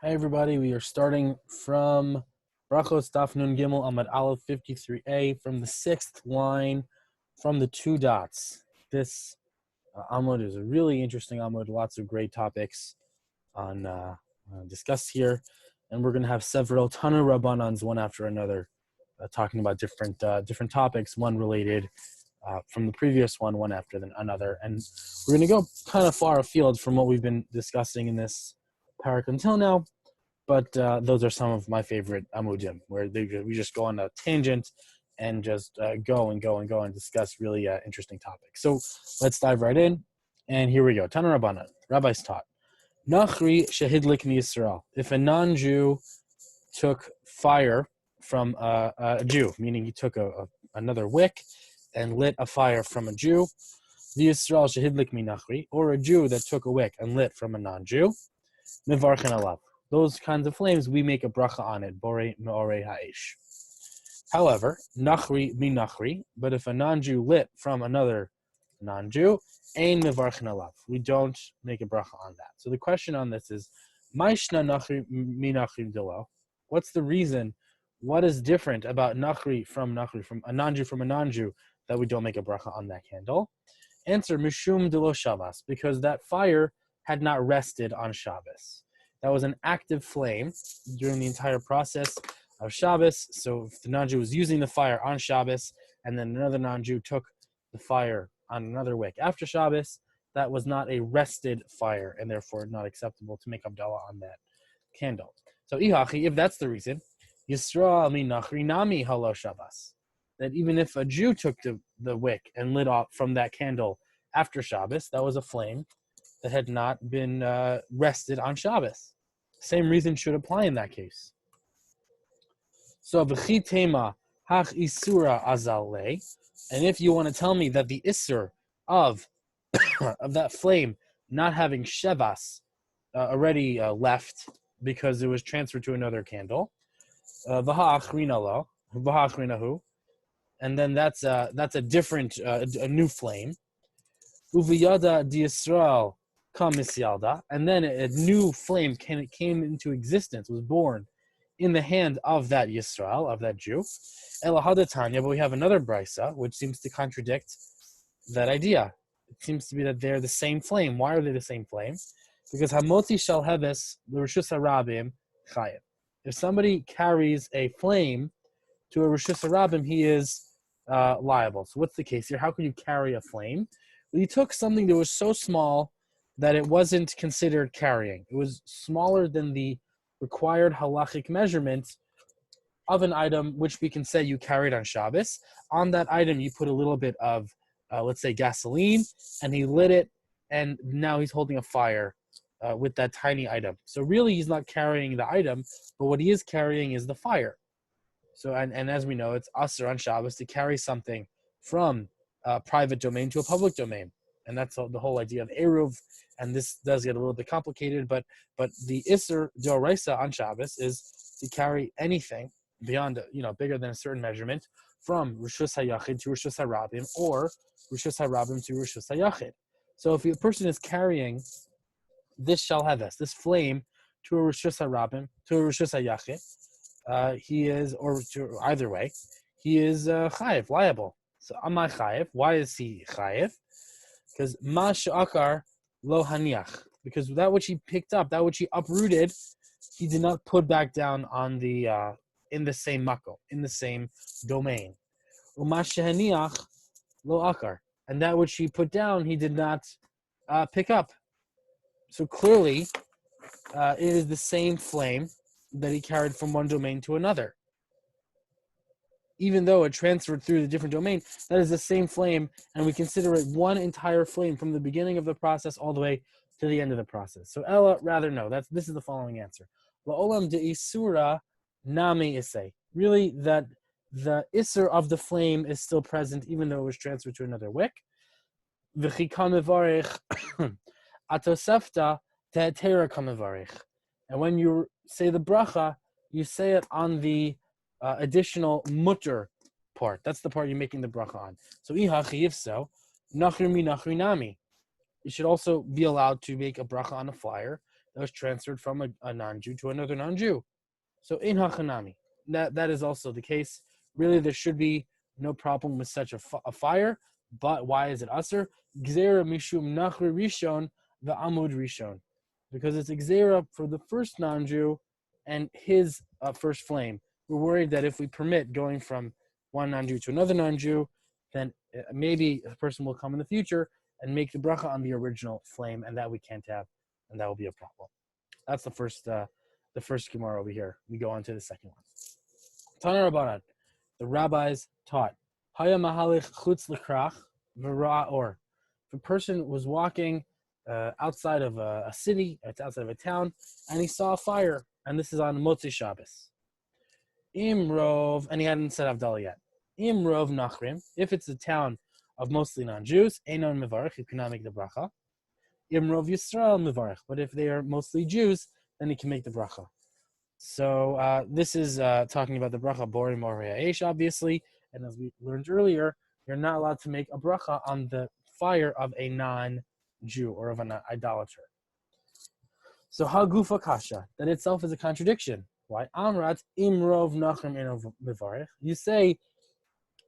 Hi everybody, we are starting from Berakhos Daf Nun Gimel Amud Aleph 53a from the sixth line from the two dots. This Amud is a really interesting Amud, lots of great topics on discussed here, and we're going to have several Tanu Rabbanans one after another talking about different topics, one related from the previous one after another, and we're going to go kind of far afield from what we've been discussing in this parak until now. But those are some of my favorite amudim, where we just go on a tangent and just go and discuss really interesting topics. So let's dive right in. And here we go. Tana Rabbana, rabbis taught. Nachri shehidlik Yisrael. If a non-Jew took fire from a Jew, meaning he took another wick and lit a fire from a Jew, the Yisrael shehidlik nachri, or a Jew that took a wick and lit from a non-Jew, mivarchen alav. Those kinds of flames, we make a bracha on it, borei me'orei ha'ish. However, nachri mi nachri, but if a non-Jew lit from another non-Jew, ein mevarchen alav. We don't make a bracha on that. So the question on this is, ma'ishna nachri mi nachri dilo? What's the reason? What is different about nachri from a non-Jew that we don't make a bracha on that candle? Answer, mishum dilo Shabbos, because that fire had not rested on Shabbos. That was an active flame during the entire process of Shabbos. So if the non-Jew was using the fire on Shabbos, and then another non-Jew took the fire on another wick after Shabbos, that was not a rested fire, and therefore not acceptable to make Abdallah on that candle. So ihachi, if that's the reason, Yisrael mi nachri nami halo Shabbos, that even if a Jew took the wick and lit off from that candle after Shabbos, that was a flame that had not been rested on Shabbos. Same reason should apply in that case. So v'chi tema hach isura azal le, and if you want to tell me that the isur of that flame not having shevas already left because it was transferred to another candle, v'ha'achrinahu, and then that's a different a new flame. Uviyada di Yisrael kamisyalda, and then a new flame came into existence, was born in the hand of that Yisrael, of that Jew. Elahadatanya, but we have another brisa which seems to contradict that idea. It seems to be that they're the same flame. Why are they the same flame? Because hamoti shal hebes l'rishus harabim chayev. If somebody carries a flame to a rishus harabim, he is liable. So what's the case here? How can you carry a flame? Well, you took something that was so small that it wasn't considered carrying. It was smaller than the required halachic measurement of an item, which we can say you carried on Shabbos. On that item, you put a little bit of, let's say, gasoline, and he lit it, and now he's holding a fire with that tiny item. So really, he's not carrying the item, but what he is carrying is the fire. So, and as we know, it's asur on Shabbos to carry something from a private domain to a public domain. And that's the whole idea of Eruv. And this does get a little bit complicated, but the Isser D'Oraisa on Shabbos is to carry anything beyond, bigger than a certain measurement from Rishus HaYachid to Rishus HaRabim, or Rishus HaRabim to Rishus HaYachid. So if a person is carrying this Shalheves, this flame, to a Rishus HaRabim, to a Rishus HaYachid, he is, or to either way, he is chayev, liable. So amai chayev. Why is he chayev? Because ma she'akar lo haniach. Because that which he picked up, that which he uprooted, he did not put back down on the in the same mako, in the same domain. Uma shehaniach lo akar. And that which he put down, he did not pick up. So clearly, it is the same flame that he carried from one domain to another. Even though it transferred through the different domain, that is the same flame, and we consider it one entire flame from the beginning of the process all the way to the end of the process. So Ella, rather no. This is the following answer. La'olam de isura nami isay. Really, that the isur of the flame is still present, even though it was transferred to another wick. V'chikam mevarich atosefta te'etera kamevarich. And when you say the bracha, you say it on the additional mutter part. That's the part you're making the bracha on. So ihachi, if so, nachri mi nachri nami. You should also be allowed to make a bracha on a fire that was transferred from a non-Jew to another non-Jew. So in hachanami, that is also the case. Really, there should be no problem with such a fire. But why is it aser? Gzera mishum nachri rishon the Amud rishon, because it's gzera for the first non-Jew and his first flame. We're worried that if we permit going from one non-Jew to another non-Jew, then maybe a person will come in the future and make the bracha on the original flame, and that we can't have, and that will be a problem. That's the first Gemara over here. We go on to the second one. Tana Rabbanan, the rabbis taught, Haya mahalich chutz l'krach v'ra or. If a person was walking outside of a city, it's outside of a town, and he saw a fire, and this is on Motzei Shabbos. Imrov, and he hadn't said Havdalah yet. Imrov nachrim, if it's a town of mostly non-Jews, Einon mevarich, you cannot make the bracha. Imrov Yisrael mevarich, but if they are mostly Jews, then he can make the bracha. So this is talking about the bracha Borim Morei Aish, obviously, and as we learned earlier, you're not allowed to make a bracha on the fire of a non-Jew or of an idolater. So Hagufa Kasha, that itself is a contradiction. Why? Amrat Imrov Nachrim Einov Mevarich. You say,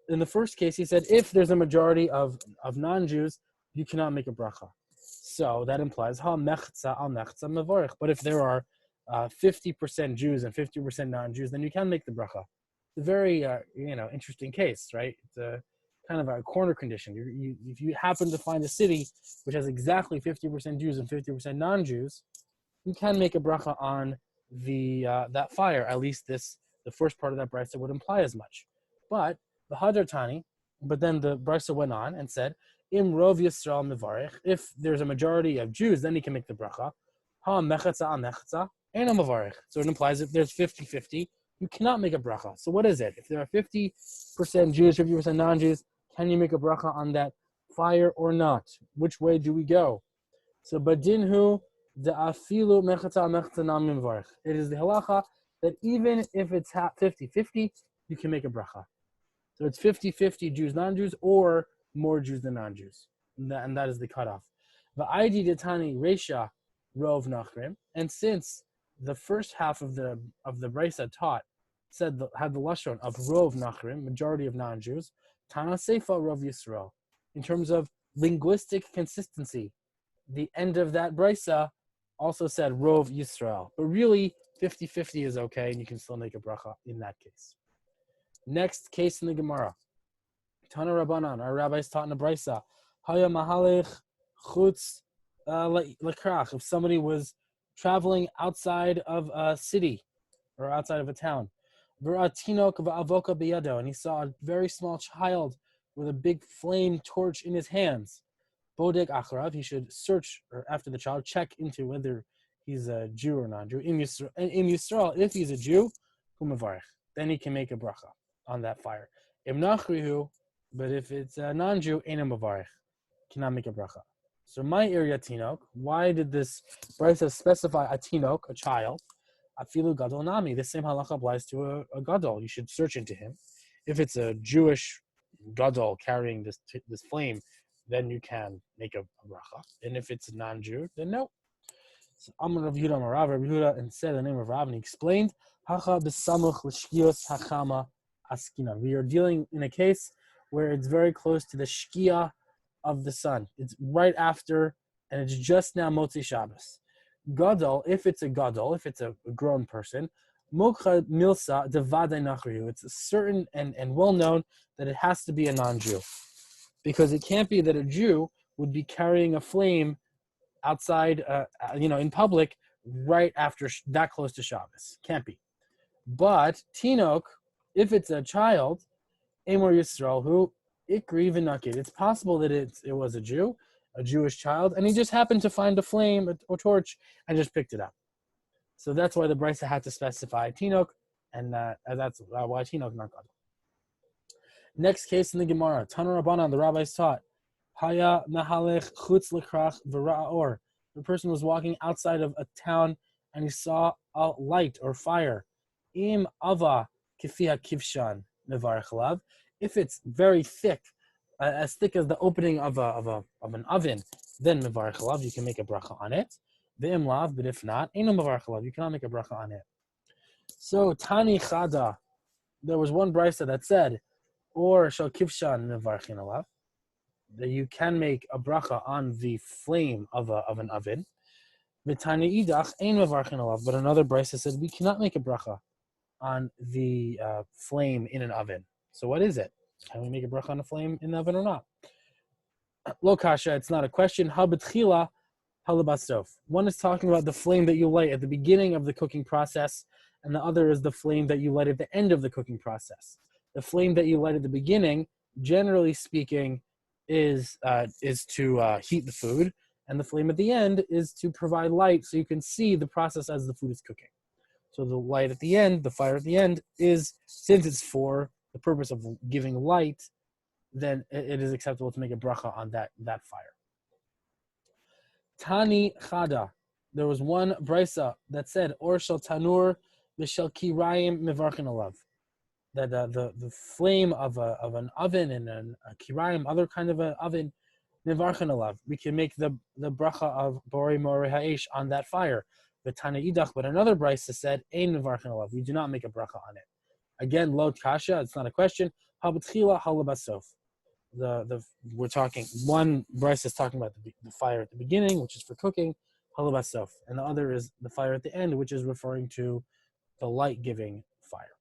in the first case, he said, if there's a majority of non-Jews, you cannot make a bracha. So that implies ha mechza al mechza mevarich. But if there are 50% Jews and 50% non-Jews, then you can make the bracha. It's a very interesting case, right? It's a kind of a corner condition. If you happen to find a city which has exactly 50% Jews and 50% non-Jews, you can make a bracha on the that fire. At least the first part of that brisa would imply as much. But the Hadar Tani, but then the brisa went on and said, Im Rov Yisrael Mevarich, if there's a majority of Jews, then he can make the bracha. Ha mechatza al mechatza, eno mevarich. So it implies if there's 50-50, you cannot make a bracha. So what is it? If there are 50% Jews, 50% non-Jews, can you make a bracha on that fire or not? Which way do we go? So badinhu the afilu mechatza al mechatza nam mevarich. It is the halacha that even if it's 50-50, you can make a bracha. So it's 50-50 Jews, non-Jews, or more Jews than non-Jews. And that is the cutoff. V'aidi detani reisha rov nachrim. And since the first half of the brisa had the lashon of rov nachrim, majority of non-Jews, tana seifa rov Yisrael. In terms of linguistic consistency, the end of that brisa also said rov Yisrael. But really, 50-50 is okay, and you can still make a bracha in that case. Next case in the Gemara. Tana Rabbanan, our rabbis taught in the brisa, Haya mahalich chutz l'krach. If somebody was traveling outside of a city or outside of a town, v'ratinok v'avoka biyado, and he saw a very small child with a big flame torch in his hands. Bodek acharav, he should search after the child, check into whether he's a Jew or non-Jew. In Yisrael, if he's a Jew, humavarich, then he can make a bracha on that fire. Im nachrihu, but if it's a non-Jew, eno mavarich, cannot make a bracha. So my area tinok, why did this brisa specify a tinok, a child? Afilu gadol nami. The same halacha applies to a gadol. You should search into him. If it's a Jewish gadol carrying this flame, then you can make a bracha. And if it's a non-Jew, then no. So Amud Rav Yehuda Marav, Rav Yehuda, and said the name of Rav, and he explained, Hacha b'samuch l'shkios hachama askina. We are dealing in a case where it's very close to the shkia of the sun. It's right after, and it's just now Motzei Shabbos. Gadol, if it's a grown person, Mokha Milsa Devadai Nachrihu. It's certain and well known that it has to be a non-Jew. Because it can't be that a Jew would be carrying a flame outside, in public right after that close to Shabbos. Can't be. But Tinok, if it's a child, Amor Yisrael, who Ikri v'nakid. It's possible that it was a Jew, a Jewish child, and he just happened to find a flame or torch and just picked it up. So that's why the brisa had to specify Tinok, and that's why Tinok not God. Next case in the Gemara, Tana Rabbanan, the rabbis taught, Haya mahalech chutz l'krach v'ra'or. The person was walking outside of a town and he saw a light or fire. Im ava kifia kivshan mevarech alav. If it's very thick, as thick as the opening of an oven, then mevarech alav, you can make a bracha on it. V'im lav, but if not, einu mevarch alav. You cannot make a bracha on it. So Tani Chada, there was one brisa that said, or shal kivshan mevarchin alav, that you can make a bracha on the flame of an oven. V'tani idach ein mevarchin alav, but another brisa said we cannot make a bracha on the flame in an oven. So what is it? Can we make a bracha on a flame in the oven or not? Lo kasha, it's not a question. Ha b'tchila, ha lebasof. One is talking about the flame that you light at the beginning of the cooking process, and the other is the flame that you light at the end of the cooking process. The flame that you light at the beginning, generally speaking, is to heat the food, and the flame at the end is to provide light so you can see the process as the food is cooking. So the light at the end, the fire at the end, is, since it's for the purpose of giving light, then it is acceptable to make a bracha on that fire. Tani Chada, there was one brisa that said, or shel tanur v'shel kirayim mevarchin alav, that the flame of an oven and a kirayim, other kind of an oven, mevarchin alav, we can make the bracha of borei moreh ha'esh on that fire. The Tana idach, but another brisa said, ein mevarchin alav, we do not make a bracha on it. Again, lo kasha, it's not a question. Ha b'tchila, ha lebasof. We're talking, one brisa is talking about the fire at the beginning, which is for cooking, ha lebasof, and the other is the fire at the end, which is referring to the light-giving fire.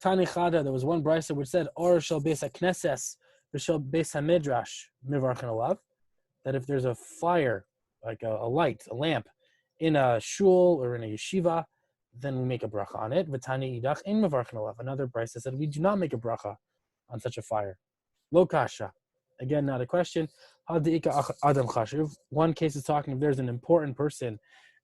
Tani Chada, there was one brisa which said, or shel beis hakneses v'shel beis hamidrash mevarchin alav, that if there's a fire, like a light, a lamp, in a shul or in a yeshiva, then we make a bracha on it. V'tani idach ein mevarchin alav. Another brisa said we do not make a bracha on such a fire. Lo kasha. Again, not a question. Hadika adam chashuv. One case is talking if there's an important person,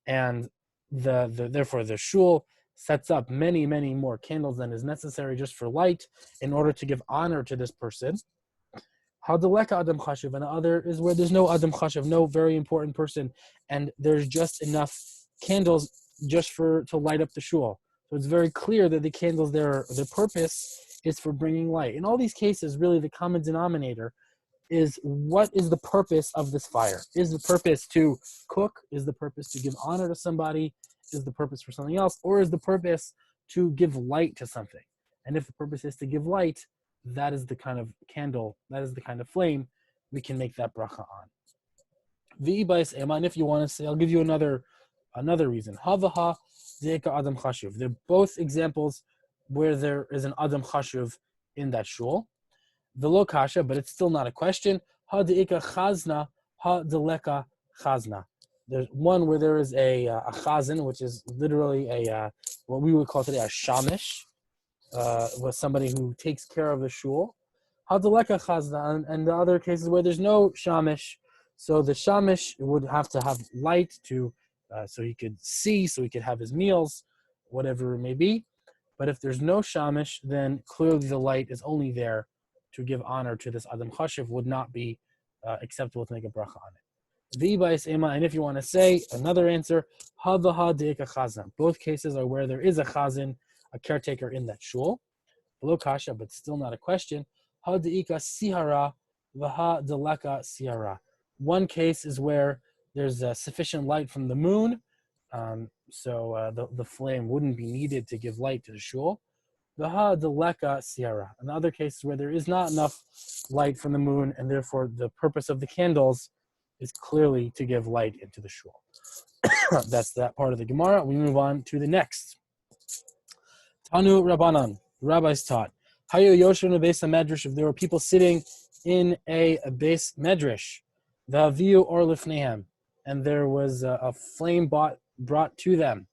and therefore the shul sets up many more candles than is necessary just for light in order to give honor to this person. Hadaleka adam chashuv, and the other is where there's no adam chashuv, no very important person, and there's just enough candles just to light up the shul. So it's very clear that the candles, their purpose is for bringing light. In all these cases, really the common denominator is, what is the purpose of this fire? Is the purpose to cook? Is the purpose to give honor to somebody? Is the purpose for something else? Or is the purpose to give light to something? And if the purpose is to give light, that is the kind of candle, that is the kind of flame we can make that bracha on. V'ibais eman, if you want to say, I'll give you another reason. Havaha zeika adam chashuv. They're both examples where there is an adam chashuv in that shul. V'lo kasha, but it's still not a question. Ha deika chazna, ha deleka chazna. There's one where there is a chazan, which is literally a what we would call today a shamish, with somebody who takes care of the shul. Hadaleka chazna, and the other cases where there's no shamish, so the shamish would have to have light to, so he could see, so he could have his meals, whatever it may be. But if there's no shamish, then clearly the light is only there to give honor to this adam chashuv, would not be acceptable to make a bracha on it. V'ibais ema, and if you want to say another answer, havaha deika chazan. Both cases are where there is a chazan, a caretaker in that shul. Below kasha, but still not a question. Ha deika sihara, v'ha deleka sihara. One case is where there's sufficient light from the moon, so the flame wouldn't be needed to give light to the shul. V'ha deleka sihara. And the other case is where there is not enough light from the moon, and therefore the purpose of the candles is clearly to give light into the shul. That's that part of the Gemara. We move on to the next. Tanu Rabbanan, the rabbis taught. Hayu Yoshua beis medrash. If there were people sitting in a beis medrash, the v'aviu or lifnehem, and there was a flame brought to them.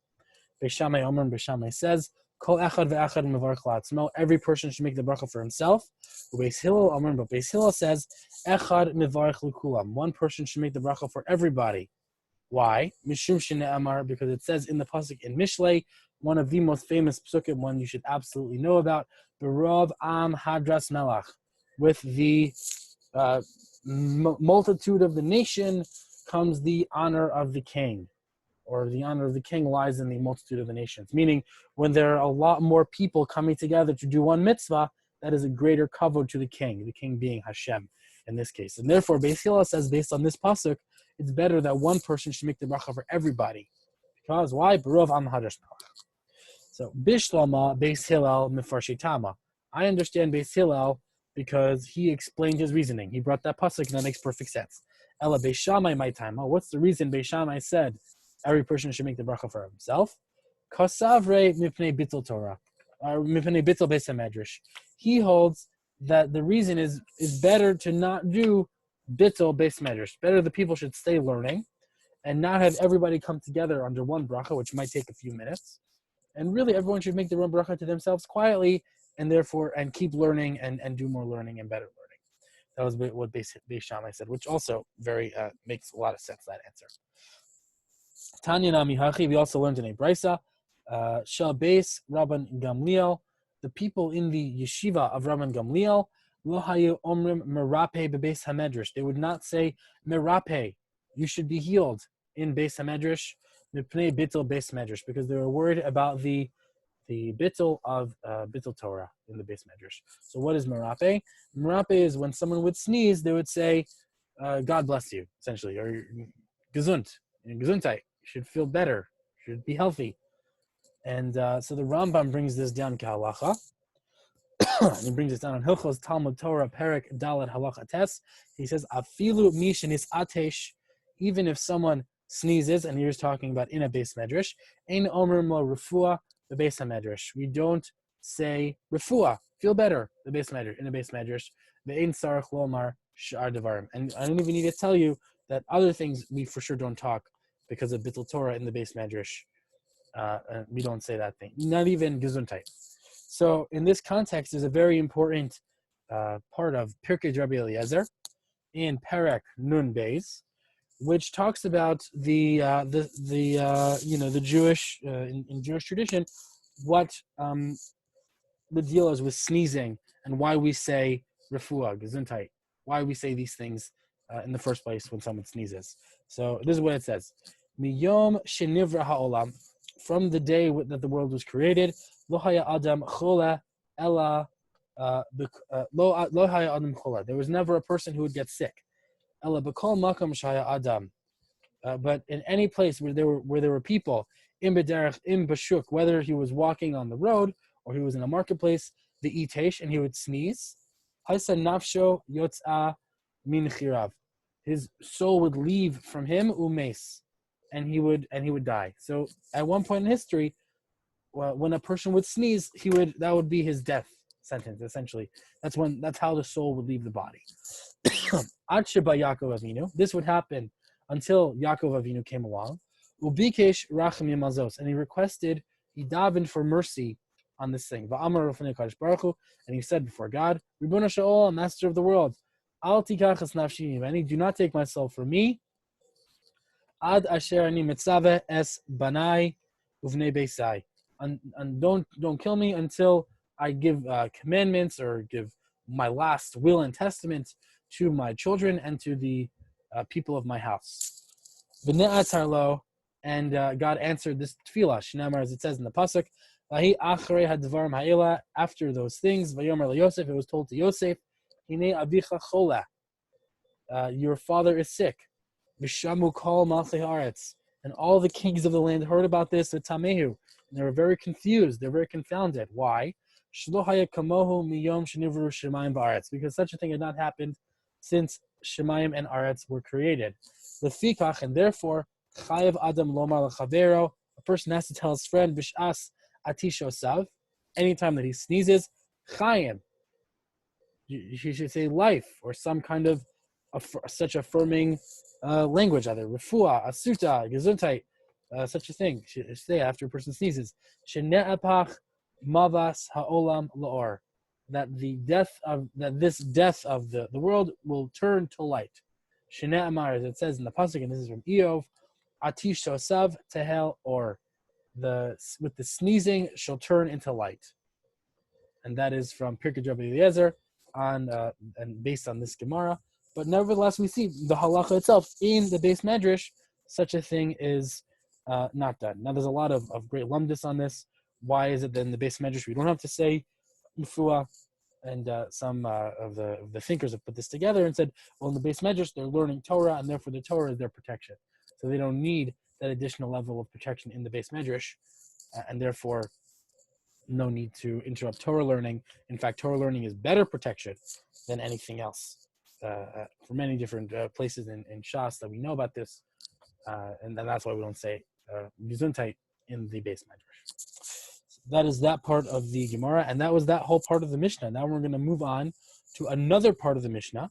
Beis Shammai Omer, and Beis Shammai says, Kol echad ve'echad mevarch la'atzmo. Every person should make the bracha for himself. Beis Hillel Omer, but Beis Hillel says, Echad mevarch l'kulam. One person should make the bracha for everybody. Why? Mishum shene'amar, because it says in the pasuk in Mishlei, one of the most famous psukim, one you should absolutely know about, B'rov am hadras melach, with the multitude of the nation comes the honor of the king, or the honor of the king lies in the multitude of the nations. Meaning, when there are a lot more people coming together to do one mitzvah, that is a greater kavod to the king being Hashem in this case. And therefore, Beis Hillel says, based on this pasuk, it's better that one person should make the bracha for everybody. Because why? Barov am hadash. So Bishlama Beis Hillel Mefarshi Tama. I understand Beis Hillel because he explained his reasoning. He brought that pasuk and that makes perfect sense. Ella Beis Shammai my time. What's the reason Beis Shammai said every person should make the bracha for himself? Kasavre mipnei bittul Torah, or mipnei bittul Beis Hamedrash. He holds that the reason is better to not do bittul Beis Medrash. Better the people should stay learning and not have everybody come together under one bracha, which might take a few minutes. And really, everyone should make their own bracha to themselves quietly, and therefore, and keep learning and do more learning and better learning. That was what Beis Shammai said, which also very makes a lot of sense, that answer. Tanya Nami Hachi, we also learned in a Brisa, Shal Beis Rabban Gamliel, the people in the yeshiva of Rabban Gamliel, Lo Hayu Omrim Merape Bebeis Hamedrash. They would not say Merape, you should be healed in Beis Hamedrash, Mipnei Bittul Beis Medrash, because they were worried about the bittul of bittul Torah in the Beis Medrash. So what is Merape? Merape is when someone would sneeze, they would say, God bless you, essentially, or gesund, gesundheit. You should feel better, you should be healthy. And so the Rambam brings this down Kahalacha. He brings it down on Hilchos Talmud Torah Perek Dalet Halacha Tes. He says, Afilu mishenis atesh, even if someone sneezes, and here's talking about in a Beis Medrash, Ein Omer Mo Refuah the Beis Hamedrash. We don't say Refuah, feel better, the Beis Medrash, in a Beis Medrash. Ve'ein Sarach Lomar Sh'ar Devarim. And I don't even need to tell you that other things we for sure don't talk because of Bittul Torah in the Beis Medrash. We don't say that thing, not even Gesundheit. So in this context, there's a very important part of Pirkei Rabbi Eliezer in Perek Nun Beis, which talks about the Jewish in Jewish tradition, what the deal is with sneezing and why we say refuah, gesundheit, why we say these things in the first place when someone sneezes. So this is what it says: Miyom shenivra ha'olam, from the day that the world was created, lo haya adam chola ella lo haya adam chola. There was never a person who would get sick. Ella b'kol makam shaya adam. But in any place where there were people, in b'derech, in b'shuk, whether he was walking on the road or he was in a marketplace, the itesh, and he would sneeze, Haisa nafsho yotza min chirav, his soul would leave from him umes, and he would die. So at one point in history, when a person would sneeze, that would be his death sentence. Essentially, that's how the soul would leave the body. Ad sheba Yaakov Avinu, this would happen until Yaakov Avinu came along. Ubikesh racham yamazos, and he davened for mercy on this thing. Va'amar rofnei kadosh baruch hu, and he said before God, Ribono shel olam, Master of the world, al tikach es nafshi mimeni, do not take my soul from me. Ad asher ani mitzaveh es banai uvnei beisai, and don't kill me until I give commandments or give my last will and testament to my children and to the people of my house. And God answered this tefillah, Shinamar, as it says in the pasuk, after those things, it was told to Yosef, your father is sick. And all the kings of the land heard about this at Tamehu, and they were very confused, they're very confounded. Why? Because such a thing had not happened since Shemayim and Aretz were created. Lefikach, and therefore, Chayev Adam Lomar L'Chavero, a person has to tell his friend, Bish'as Atisho Sav, anytime that he sneezes, Chayim. You should say life, or some kind of such affirming language, either Refuah, Asuta, Gesundheit, such a thing. Should say after a person sneezes, Shene'apach Mavas Ha'olam La'or, that this death of the world will turn to light. Shnei Amar, as it says in the pasuk, and this is from Eov, Atish Tosav Tehel, or with the sneezing shall turn into light, and that is from Pirkei Rabbi Eliezer and based on this Gemara. But nevertheless, we see the halacha itself in the Beis Medrash. Such a thing is not done. Now, there's a lot of great lumdus on this. Why is it that in the Beis Medrash we don't have to say Refuah, and some of the thinkers have put this together and said, well, in the base medrash, they're learning Torah, and therefore the Torah is their protection. So they don't need that additional level of protection in the base medrash, and therefore no need to interrupt Torah learning. In fact, Torah learning is better protection than anything else. For many different places in Shas that we know about this, and that's why we don't say Gesundheit in the base medrash. That is that part of the Gemara, and that was that whole part of the Mishnah. Now we're going to move on to another part of the Mishnah.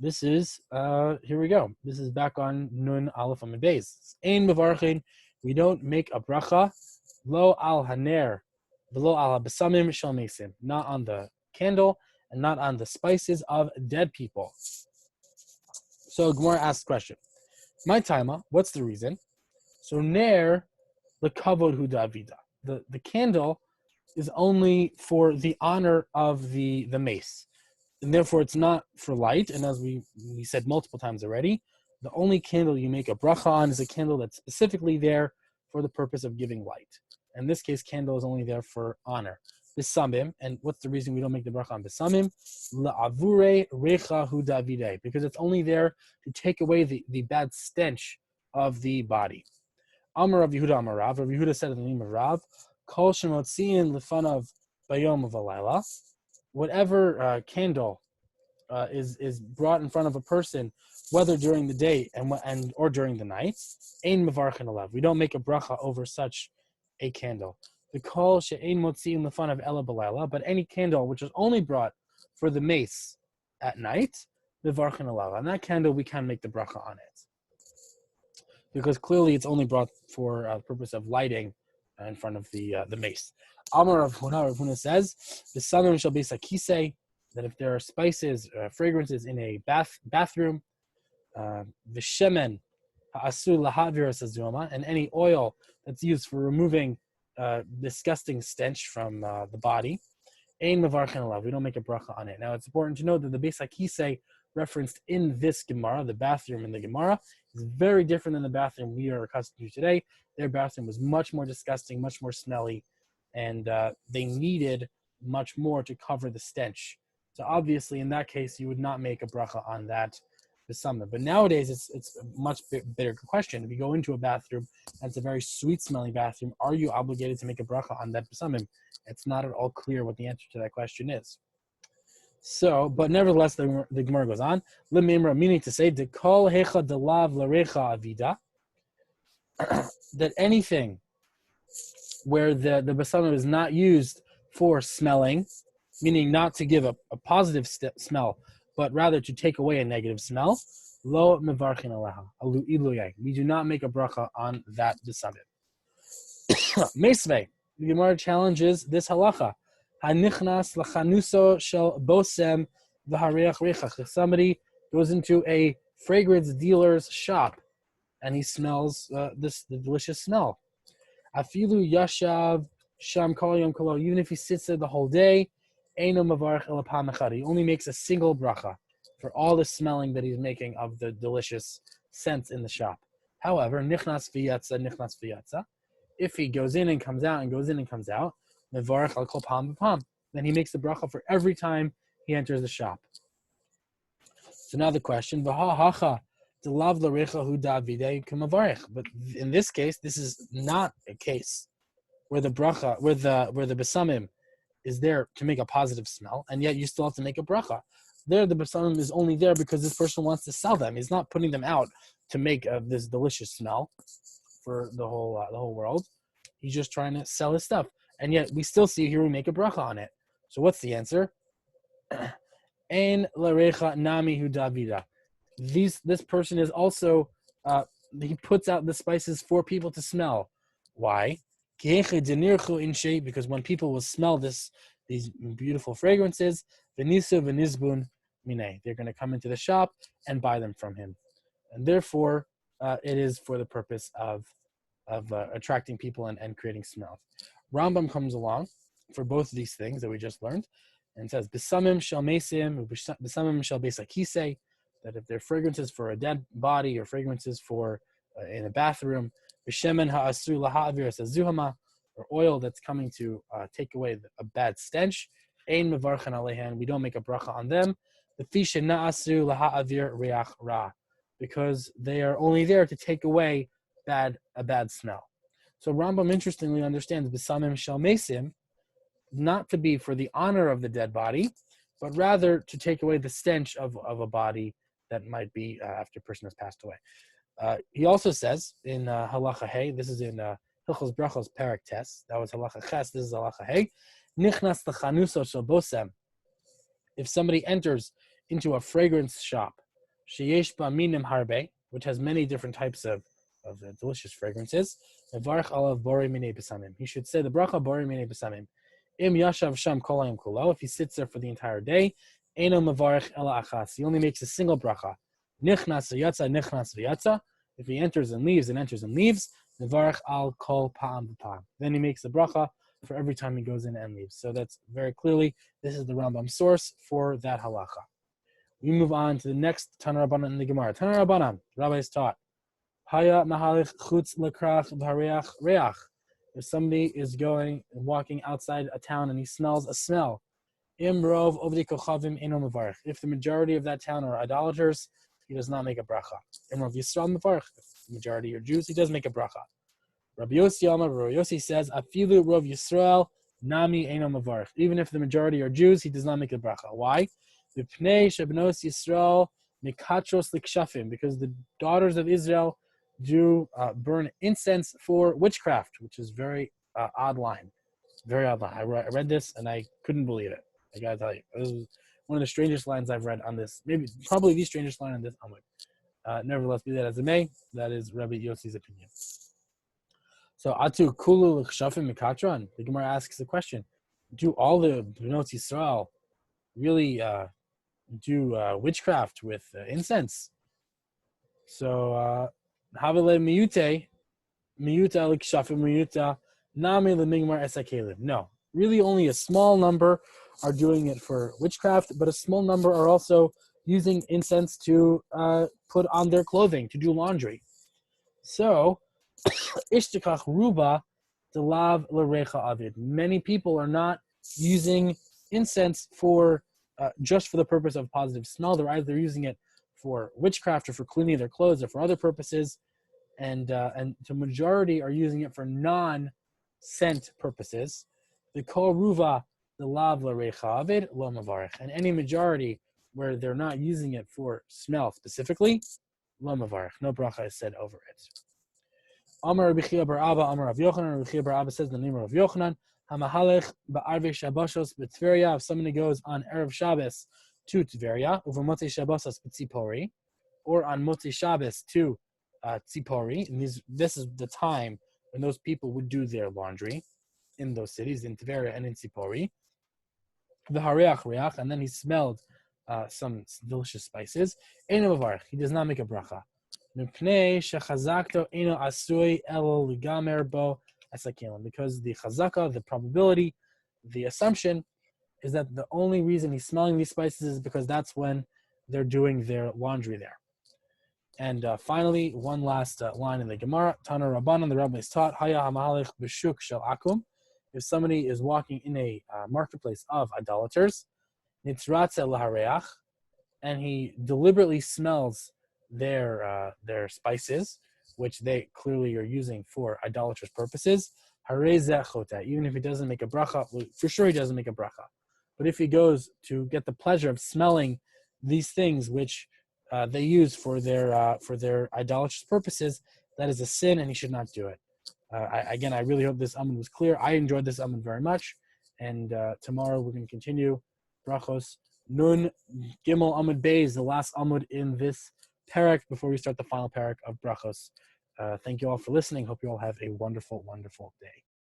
This is, here we go. This is back on Nun Aleph Amud Beis. Ein mevarchin, we don't make a bracha, lo al haner, v'lo al besamim shel mesim, not on the candle and not on the spices of dead people. So Gemara asks the question, my taima, what's the reason? So ner lekavod hu davida. The candle is only for the honor of the mace, and therefore it's not for light. And as we said multiple times already, the only candle you make a bracha on is a candle that's specifically there for the purpose of giving light. In this case, candle is only there for honor. Besamim, and what's the reason we don't make the bracha on besamim? La'avure recha hu davide, because it's only there to take away the bad stench of the body. Amar Rav Yehuda Amar Rav. Rav Yehuda said in the name of Rav, Kol shemotziin lefanav bayom v'layla. Whatever candle is brought in front of a person, whether during the day and or during the night, ein mevarchin alav. We don't make a bracha over such a candle. The kol she'ein motziin lefanav ela b'layla, but any candle which is only brought for the mace at night, mevarchin alav. On that candle, we can make the bracha on it, because clearly it's only brought for the purpose of lighting in front of the mace. Amar Rav Huna says, the samim shall be sakise, that if there are spices, fragrances in a bathroom, the shemen ha'asur lahavir sazuama, and any oil that's used for removing disgusting stench from the body, ein mevarchin alav. We don't make a bracha on it. Now it's important to note that the beis hakise referenced in this Gemara, the bathroom in the Gemara, is very different than the bathroom we are accustomed to today. Their bathroom was much more disgusting, much more smelly, and they needed much more to cover the stench. So obviously, in that case, you would not make a bracha on that besamim. But nowadays, it's a much bigger question. If you go into a bathroom and it's a very sweet-smelling bathroom, are you obligated to make a bracha on that besamim? It's not at all clear what the answer to that question is. So, but nevertheless, the Gemara goes on. Lemimra, meaning to say, dekol hecha delav larecha avida, that anything where the besamim is not used for smelling, meaning not to give a positive smell, but rather to take away a negative smell, lo mevarchin aleha, alu iluyay. We do not make a bracha on that besamim. Meisvei, the Gemara challenges this halacha. Hanichnas lachanuso shel bosem v'hareach rechach. If somebody goes into a fragrance dealer's shop and he smells the delicious smell, afilu yashav sham kol yom kol, even if he sits there the whole day, eino mavarch el pam echad. He only makes a single bracha for all the smelling that he's making of the delicious scents in the shop. However, nichnas v'yatza. If he goes in and comes out and goes in and comes out, mevarach al kol pam b'pam, then he makes the bracha for every time he enters the shop. So now the question, v'ha delav larecha hu davide k'mavarech. But in this case, this is not a case where the bracha, where the besamim is there to make a positive smell, and yet you still have to make a bracha. There, the besamim is only there because this person wants to sell them. He's not putting them out to make this delicious smell for the whole world. He's just trying to sell his stuff, and yet we still see here we make a bracha on it. So what's the answer? Ein larecha nami hu davida. This person is also he puts out the spices for people to smell. Why? Because when people will smell these beautiful fragrances, v'nisu v'nizbun minei, they're going to come into the shop and buy them from him, and therefore it is for the purpose of attracting people and creating smells. Rambam comes along for both of these things that we just learned, and says besamim shel mesim, besamim shel besakise, that if they're fragrances for a dead body or fragrances for in a bathroom, b'shemen ha'asur laha'avir sazuhama, or oil that's coming to take away a bad stench, Ein mevarchen aleihen. We don't make a bracha on them. The fisha na'asu laha'avir riach ra, because they are only there to take away a bad smell. So Rambam interestingly understands b'samim shel mesim not to be for the honor of the dead body, but rather to take away the stench of a body that might be after a person has passed away. He also says in Halacha Hey, this is in Hilchos Brachos Parak Tes, that was Halacha Ches, this is Halacha Hey, Nichnas lechanuso shel bosem. If somebody enters into a fragrance shop, sheyesh ba minim harbe, which has many different types of delicious fragrances, mevarach alav bori minei besamim. He should say the bracha bori minei besamim. Im yashav sham kol hayom kulo. If he sits there for the entire day, eno mevarach ela achas. He only makes a single bracha. Nichnas v'yatza, nichnas v'yatza. If he enters and leaves, mevarach al kol pa'am v'pa'am. Then he makes the bracha for every time he goes in and leaves. So that's very clearly, this is the Rambam source for that halacha. We move on to the next Tana Rabbanan in the Gemara. Tana Rabbanan, rabbis taught, Haya mahalich chutz lekrach v'hareach reach. If somebody is walking outside a town and he smells a smell, im rov ovdei kochavim eno mevarach. If the majority of that town are idolaters, he does not make a bracha. Im rov Yisrael mevarach. If the majority are Jews, he does make a bracha. Rabbi Yossi says, Afilu Rov Yisrael nami eno mavarich. Even if the majority are Jews, he does not make a bracha. Why? V'pnei shebnos Yisrael mikatros likshafim, because the daughters of Israel do burn incense for witchcraft, which is very odd line. Very odd line. I read this and I couldn't believe it. I gotta tell you, this was one of the strangest lines I've read on this. Probably the strangest line on this Amud. Nevertheless, be that as it may, that is Rabbi Yossi's opinion. So Atu Kulu L'Chshafim Mikatron. The Gemara asks the question: do all the Bnot Yisrael really do witchcraft with incense? So Havale Miyute L'Chshafim Miyuta Nami L'Migmar Esakelim. No, really only a small number are doing it for witchcraft, but a small number are also using incense to put on their clothing, to do laundry. So Ishtikach Ruba Delav Larecha Avid. Many people are not using incense for just for the purpose of positive smell. They're either using it for witchcraft or for cleaning their clothes or for other purposes, and the majority are using it for non-scent purposes. The Kol Ruva Delav Larecha Avid Lo Mavarich, and any majority where they're not using it for smell specifically, Lo Mavarich, no bracha is said over it. Amar Rabbi Chia bar Abba, Amar Rav Yochanan. Rabbi Chia bar Abba says the name of Rav Yochanan. Hamahalech ba'arvei Shabbos b'Tveria. If somebody goes on Erev Shabbos to Tveria, over Motzei Shabbos b'Tzipori, or on Motzei Shabbos to Tzipori, and this is the time when those people would do their laundry in those cities, in Tveria and in Tzipori. V'hareach reach, and then he smelled some delicious spices. Eino mavarich, he does not make a bracha. Because the chazaka, the probability, the assumption is that the only reason he's smelling these spices is because that's when they're doing their laundry there. And finally, one last line in the Gemara. Tana Rabbanan, the rabbis taught, Haya hamahalech b'shuk shel akum. If somebody is walking in a marketplace of idolaters, nitzratze lahareach, and he deliberately smells their spices, which they clearly are using for idolatrous purposes, even if he doesn't make a bracha, well, for sure he doesn't make a bracha. But if he goes to get the pleasure of smelling these things which they use for their idolatrous purposes, that is a sin and he should not do it. I really hope this Amud was clear. I enjoyed this Amud very much, and tomorrow we're going to continue Brachos Nun Gimel Amud Beis, the last Amud in this parak before we start the final parak of Brachos. Thank you all for listening. Hope you all have a wonderful, wonderful day.